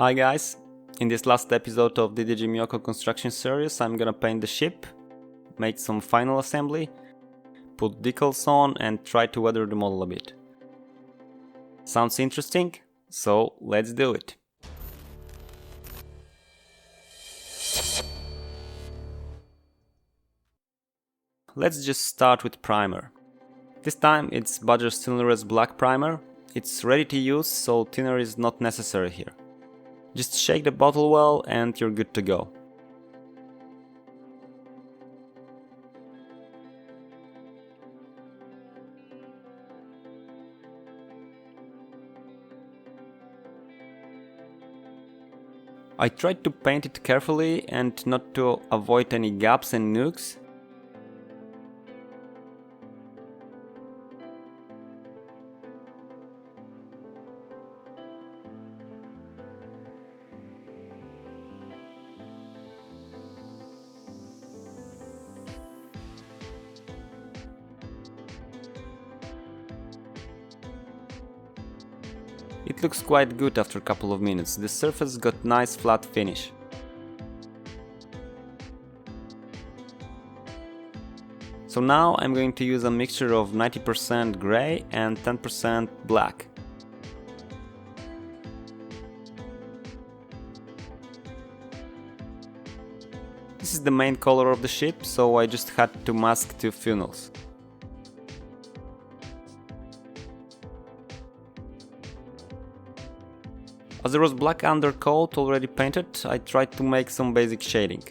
Hi guys, in this last episode of the JMDSF MYOKO construction series I'm gonna paint the ship, make some final assembly, put decals on and try to weather the model a bit. Sounds interesting? So let's do it! Let's just start with primer. This time it's Badger's Tinner's black primer. It's ready to use, so thinner is not necessary here. Just shake the bottle well and you're good to go. I tried to paint it carefully and not to avoid any gaps and nooks. It looks quite good after a couple of minutes. The surface got nice flat finish. So now I'm going to use a mixture of 90% grey and 10% black. This is the main color of the ship, so I just had to mask two funnels. As there was black undercoat already painted, I tried to make some basic shading.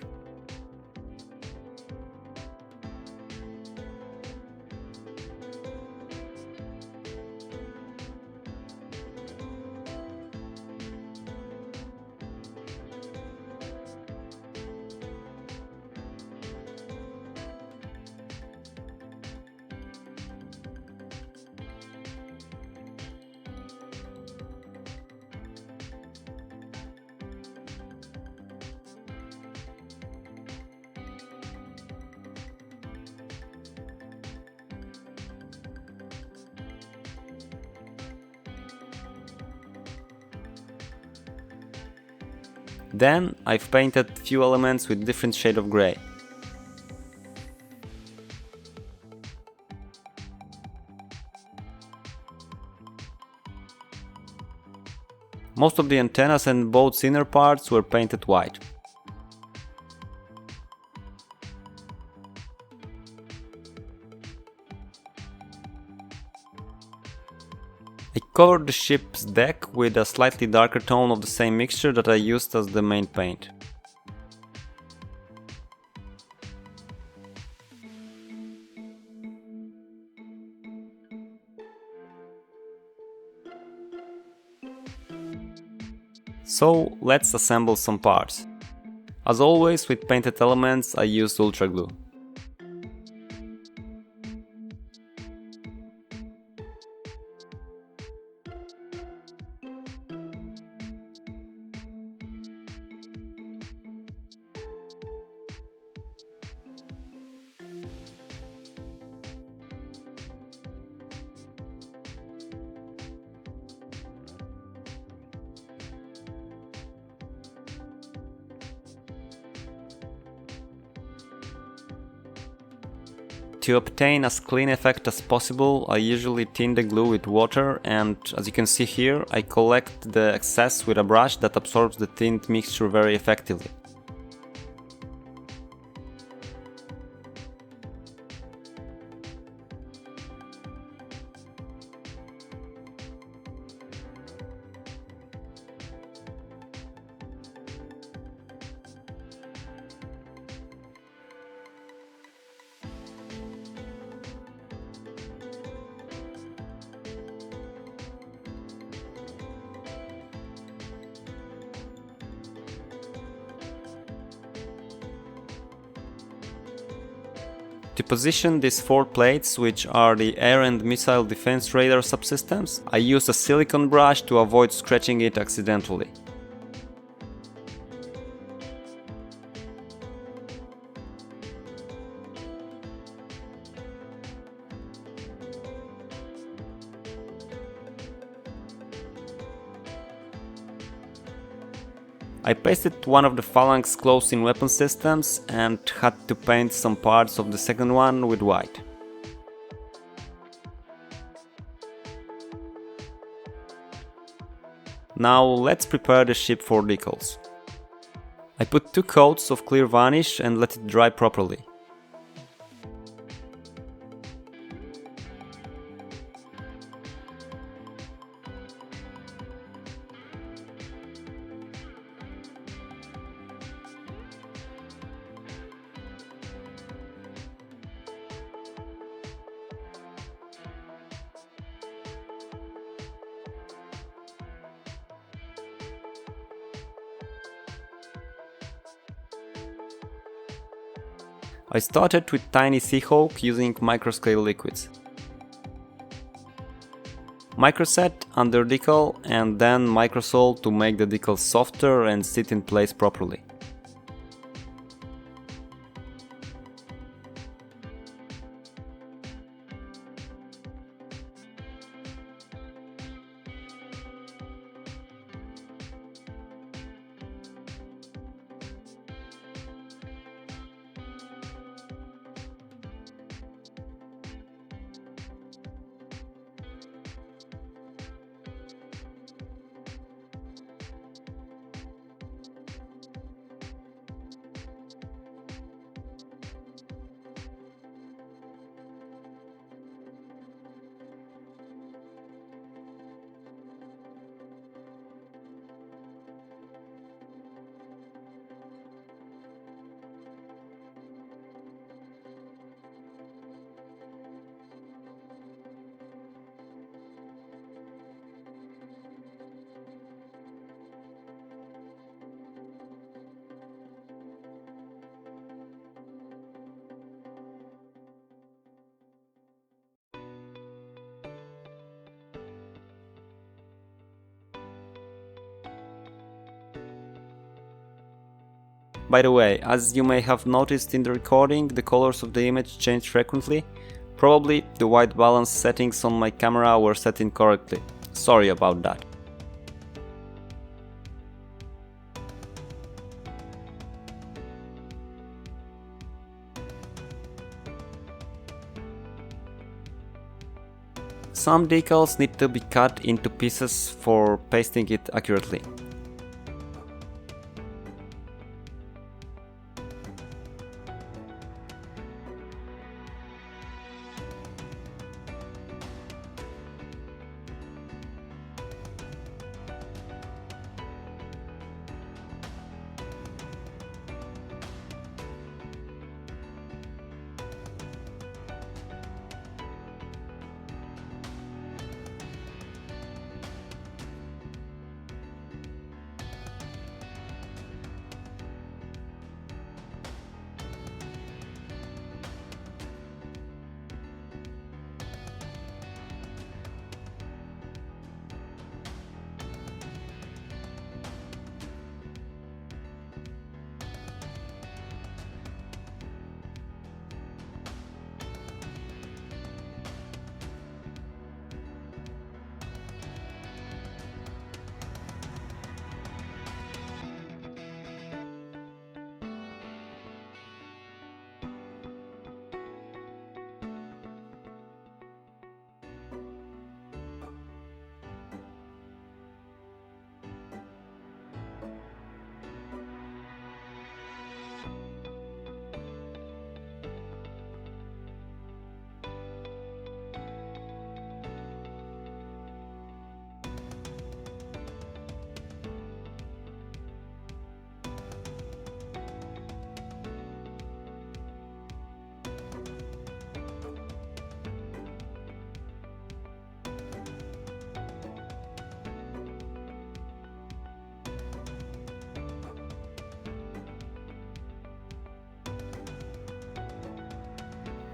Then I've painted few elements with different shade of grey. Most of the antennas and boat's inner parts were painted white. I covered the ship's deck with a slightly darker tone of the same mixture that I used as the main paint. So let's assemble some parts. As always with painted elements I used ultra glue. To obtain as clean effect as possible, I usually thin the glue with water and, as you can see here, I collect the excess with a brush that absorbs the thinned mixture very effectively. To position these four plates, which are the air and missile defense radar subsystems, I used a silicone brush to avoid scratching it accidentally. I pasted one of the phalanx close-in weapon systems and had to paint some parts of the second one with white. Now let's prepare the ship for decals. I put 2 coats of clear varnish and let it dry properly. I started with tiny Seahawk using microscale liquids. Microset under decal and then microsol to make the decals softer and sit in place properly. By the way, as you may have noticed in the recording, the colors of the image change frequently. Probably the white balance settings on my camera were set incorrectly. Sorry about that. Some decals need to be cut into pieces for pasting it accurately.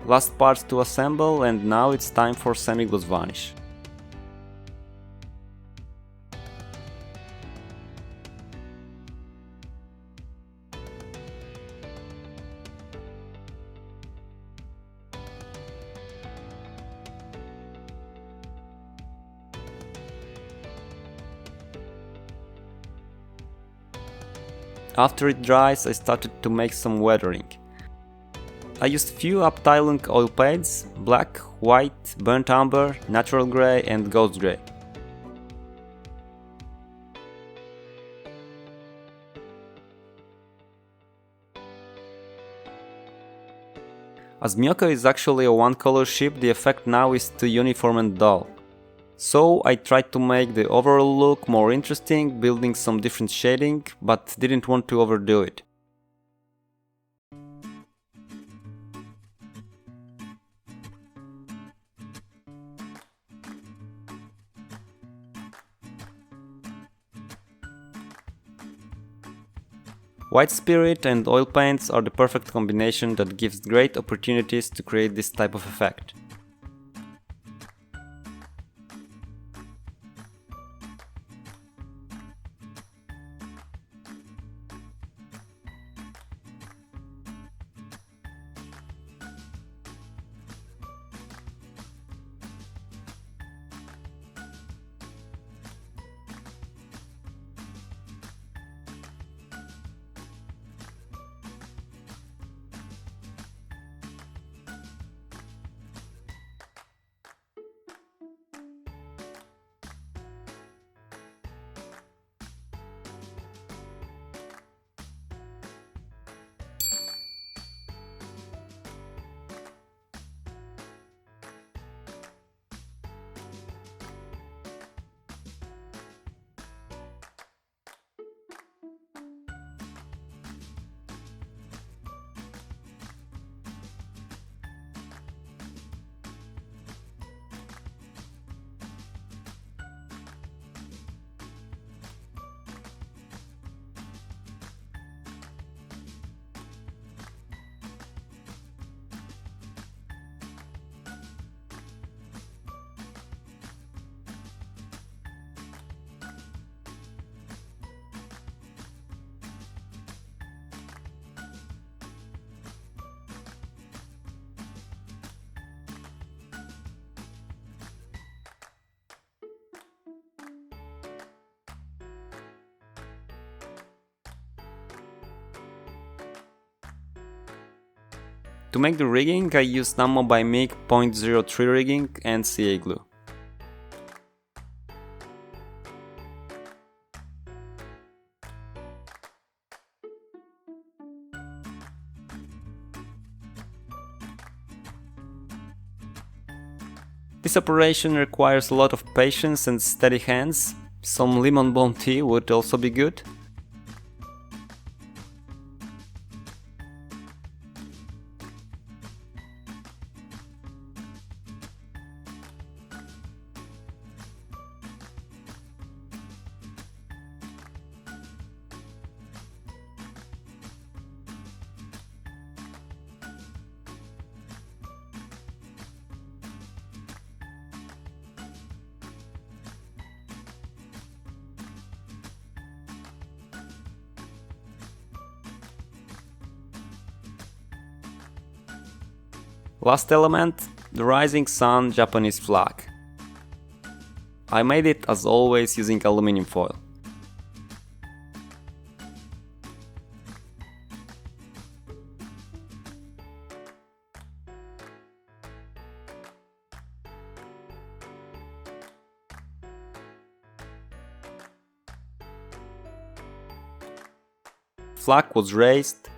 Last parts to assemble, and now it's time for semi-gloss varnish. After it dries, I started to make some weathering. I used few Uptilung oil paints: black, white, burnt umber, natural grey and ghost grey. As MYOKO is actually a one-color ship, the effect now is too uniform and dull. So I tried to make the overall look more interesting, building some different shading, but didn't want to overdo it. White spirit and oil paints are the perfect combination that gives great opportunities to create this type of effect. To make the rigging, I used Nammo by MIG .03 rigging and CA glue. This operation requires a lot of patience and steady hands. Some lemon balm tea would also be good. Last element, the rising sun Japanese flag. I made it as always using aluminum foil. Flag was raised.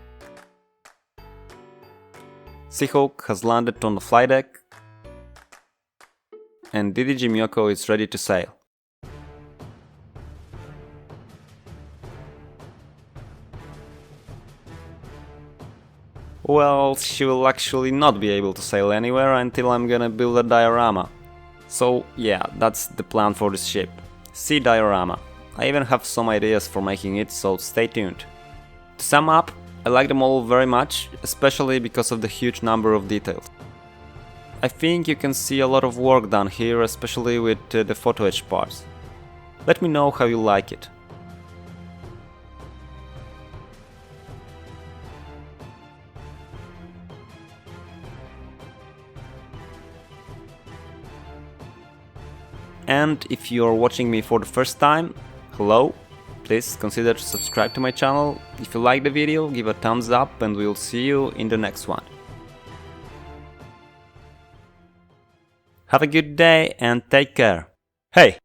Seahawk has landed on the flight deck, and DDG MYOKO is ready to sail. Well, she will actually not be able to sail anywhere until I'm gonna build a diorama. So yeah, that's the plan for this ship. See diorama. I even have some ideas for making it, so stay tuned. To sum up, I like the model very much, especially because of the huge number of details. I think you can see a lot of work done here, especially with the photo etch parts. Let me know how you like it. And if you are watching me for the first time, hello, please consider to subscribe to my channel. If you like the video, give a thumbs up and we'll see you in the next one. Have a good day and take care. Hey!